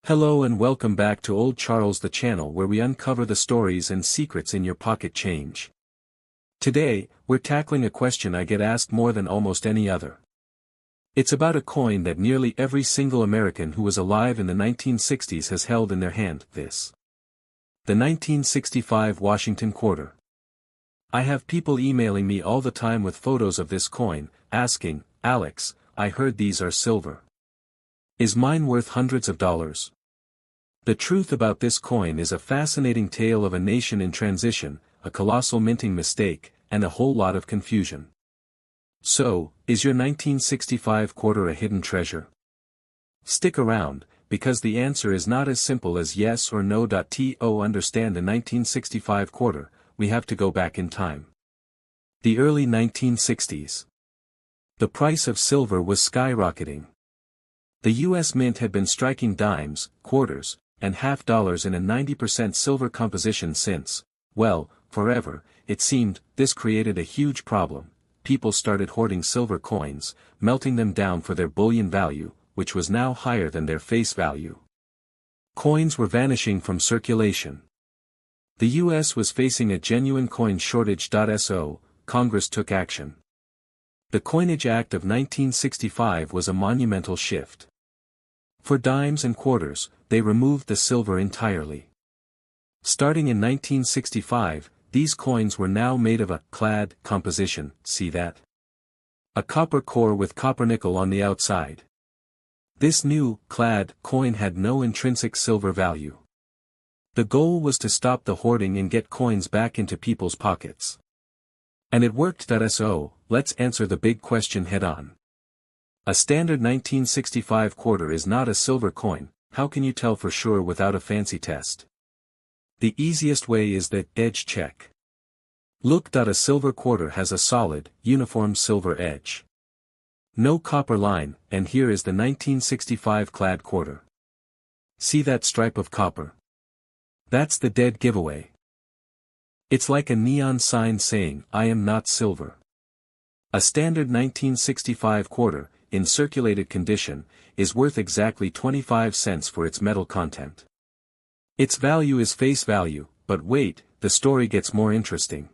Hello and welcome back to Old Charles, the channel where we uncover the stories and secrets in your pocket change. Today, we're tackling a question I get asked more than almost any other. It's about a coin that nearly every single American who was alive in the 1960s has held in their hand, the 1965 Washington quarter. I have people emailing me all the time with photos of this coin, asking, "Alex, I heard these are silver. Is mine worth hundreds of dollars?" The truth about this coin is a fascinating tale of a nation in transition, a colossal minting mistake, and a whole lot of confusion. So, is your 1965 quarter a hidden treasure? Stick around, because the answer is not as simple as yes or no. To understand the 1965 quarter, we have to go back in time. The early 1960s. The price of silver was skyrocketing. The U.S. Mint had been striking dimes, quarters, and half dollars in a 90% silver composition since, well, forever. It seemed. This created a huge problem. People started hoarding silver coins, melting them down for their bullion value, which was now higher than their face value. Coins were vanishing from circulation. The U.S. was facing a genuine coin shortage. So, Congress took action. The Coinage Act of 1965 was a monumental shift. For dimes and quarters, they removed the silver entirely. Starting in 1965, these coins were now made of a clad composition, see that? A copper core with copper nickel on the outside. This new, clad, coin had no intrinsic silver value. The goal was to stop the hoarding and get coins back into people's pockets. And it worked. So, let's answer the big question head-on. A standard 1965 quarter is not a silver coin. How can you tell for sure without a fancy test? The easiest way is the edge check. Look. A silver quarter has a solid, uniform silver edge. No copper line, and here is the 1965 clad quarter. See that stripe of copper? That's the dead giveaway. It's like a neon sign saying, "I am not silver." A standard 1965 quarter, in circulated condition, is worth exactly 25 cents for its metal content. Its value is face value, but wait, the story gets more interesting.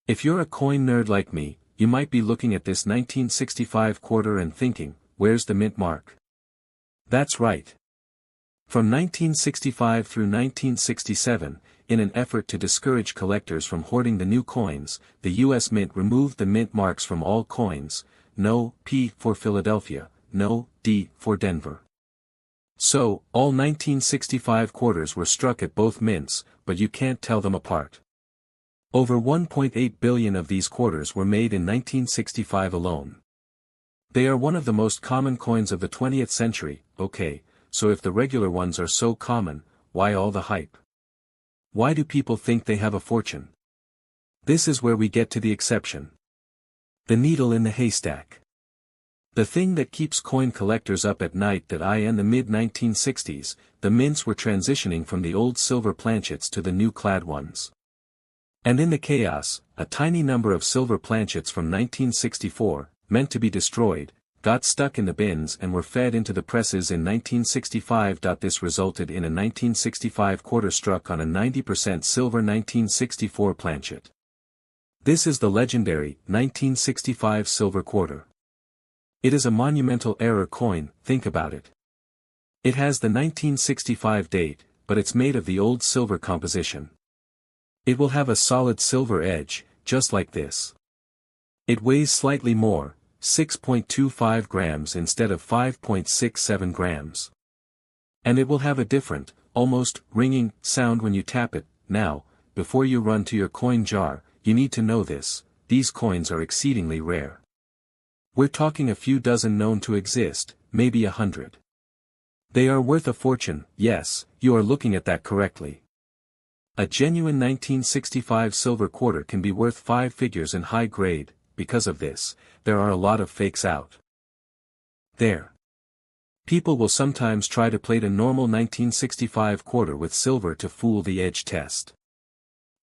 If you're a coin nerd like me, you might be looking at this 1965 quarter and thinking, where's the mint mark? That's right. From 1965 through 1967, in an effort to discourage collectors from hoarding the new coins, the U.S. Mint removed the mint marks from all coins. No P for Philadelphia, no D for Denver. So, all 1965 quarters were struck at both mints, but you can't tell them apart. Over 1.8 billion of these quarters were made in 1965 alone. They are one of the most common coins of the 20th century. Okay, so if the regular ones are so common, why all the hype? Why do people think they have a fortune? This is where we get to the exception. The needle in the haystack. The thing that keeps coin collectors up at night. In the mid-1960s, the mints were transitioning from the old silver planchets to the new clad ones. And in the chaos, a tiny number of silver planchets from 1964, meant to be destroyed, got stuck in the bins and were fed into the presses in 1965. This resulted in a 1965 quarter struck on a 90% silver 1964 planchet. This is the legendary 1965 silver quarter. It is a monumental error coin. Think about it. It has the 1965 date, but it's made of the old silver composition. It will have a solid silver edge, just like this. It weighs slightly more, 6.25 grams instead of 5.67 grams. And it will have a different, almost ringing sound when you tap it. Now, before you run to your coin jar, you need to know this: these coins are exceedingly rare. We're talking a few dozen known to exist, maybe 100. They are worth a fortune. Yes, you are looking at that correctly. A genuine 1965 silver quarter can be worth 5 figures in high grade. Because of this, there are a lot of fakes out there. People will sometimes try to plate a normal 1965 quarter with silver to fool the edge test.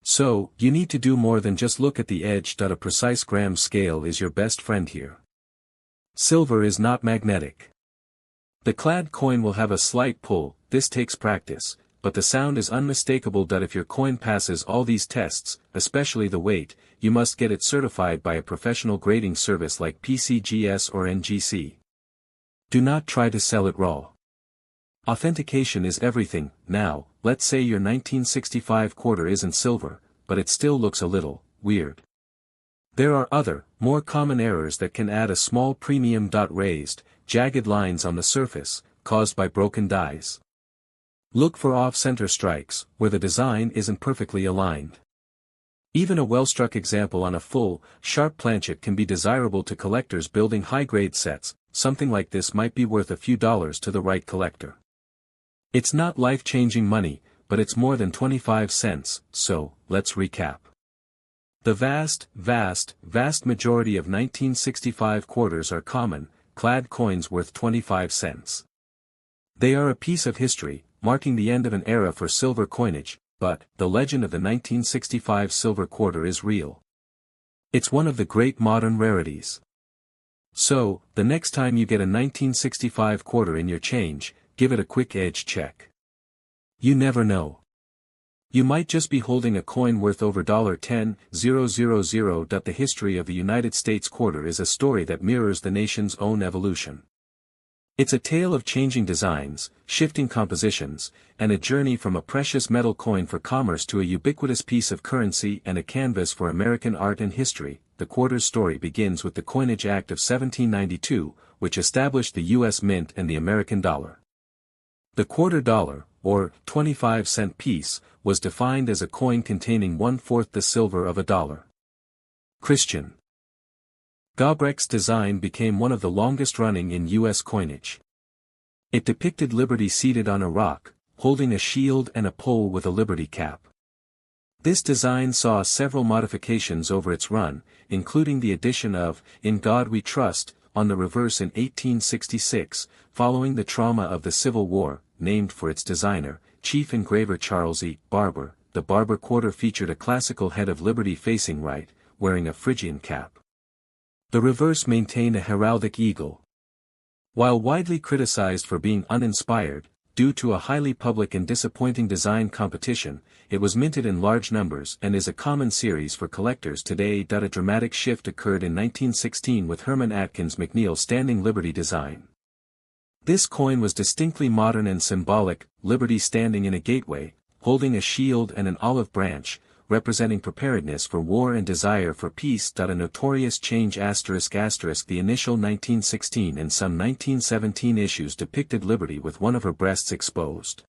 So, you need to do more than just look at the edge. A precise gram scale is your best friend here. Silver is not magnetic. The clad coin will have a slight pull, this takes practice, but the sound is unmistakable that if your coin passes all these tests, especially the weight, you must get it certified by a professional grading service like PCGS or NGC. Do not try to sell it raw. Authentication is everything. Now, let's say your 1965 quarter isn't silver, but it still looks a little weird. There are other, more common errors that can add a small premium. Raised, jagged lines on the surface, caused by broken dies. Look for off-center strikes, where the design isn't perfectly aligned. Even a well-struck example on a full, sharp planchet can be desirable to collectors building high-grade sets. Something like this might be worth a few dollars to the right collector. It's not life-changing money, but it's more than 25 cents, so, let's recap. The vast majority of 1965 quarters are common, clad coins worth 25 cents. They are a piece of history, marking the end of an era for silver coinage, but the legend of the 1965 silver quarter is real. It's one of the great modern rarities. So, the next time you get a 1965 quarter in your change, give it a quick edge check. You never know. You might just be holding a coin worth over $10,000. The history of the United States quarter is a story that mirrors the nation's own evolution. It's a tale of changing designs, shifting compositions, and a journey from a precious metal coin for commerce to a ubiquitous piece of currency and a canvas for American art and history. The quarter's story begins with the Coinage Act of 1792, which established the U.S. Mint and the American dollar. The quarter dollar, or 25-cent piece, was defined as a coin containing 1/4 the silver of a dollar. Christian Gobrecht's design became one of the longest-running in U.S. coinage. It depicted Liberty seated on a rock, holding a shield and a pole with a Liberty cap. This design saw several modifications over its run, including the addition of "In God We Trust" on the reverse in 1866, following the trauma of the Civil War, named for its designer, Chief Engraver Charles E. Barber. The Barber quarter featured a classical head of Liberty facing right, wearing a Phrygian cap. The reverse maintained a heraldic eagle. While widely criticized for being uninspired, due to a highly public and disappointing design competition, it was minted in large numbers and is a common series for collectors today. A dramatic shift occurred in 1916 with Herman Atkins McNeil standing Liberty design. This coin was distinctly modern and symbolic, Liberty standing in a gateway, holding a shield and an olive branch, representing preparedness for war and desire for peace. A notorious change ***. The initial 1916 and some 1917 issues depicted Liberty with one of her breasts exposed.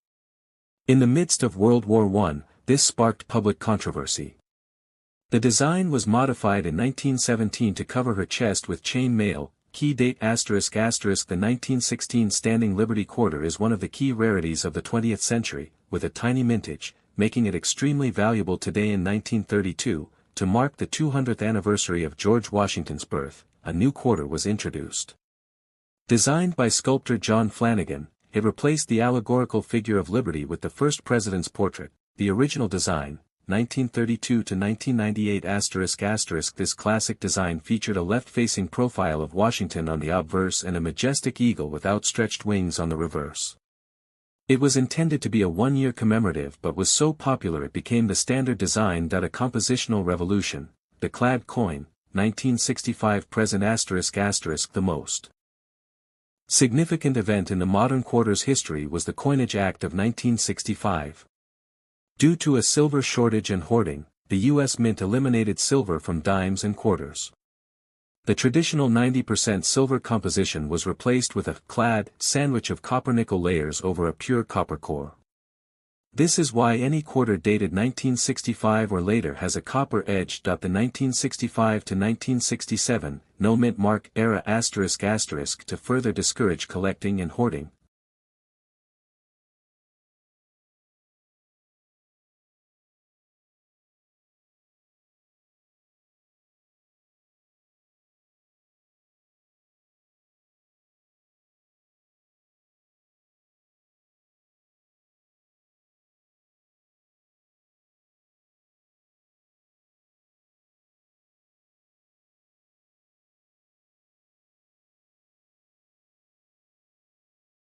In the midst of World War I, this sparked public controversy. The design was modified in 1917 to cover her chest with chain mail. Key date ***. The 1916 Standing Liberty quarter is one of the key rarities of the 20th century, with a tiny mintage, making it extremely valuable today. In 1932, to mark the 200th anniversary of George Washington's birth, a new quarter was introduced. Designed by sculptor John Flanagan, it replaced the allegorical figure of Liberty with the first president's portrait. The original design, 1932 to 1998 ***. This classic design featured a left-facing profile of Washington on the obverse and a majestic eagle with outstretched wings on the reverse. It was intended to be a one-year commemorative but was so popular it became the standard design. A compositional revolution, the clad coin, 1965 present ***. The most significant event in the modern quarter's history was the Coinage Act of 1965. Due to a silver shortage and hoarding, the U.S. Mint eliminated silver from dimes and quarters. The traditional 90% silver composition was replaced with a clad sandwich of copper-nickel layers over a pure copper core. This is why any quarter dated 1965 or later has a copper edge. The 1965 to 1967 no mint mark era ***. To further discourage collecting and hoarding,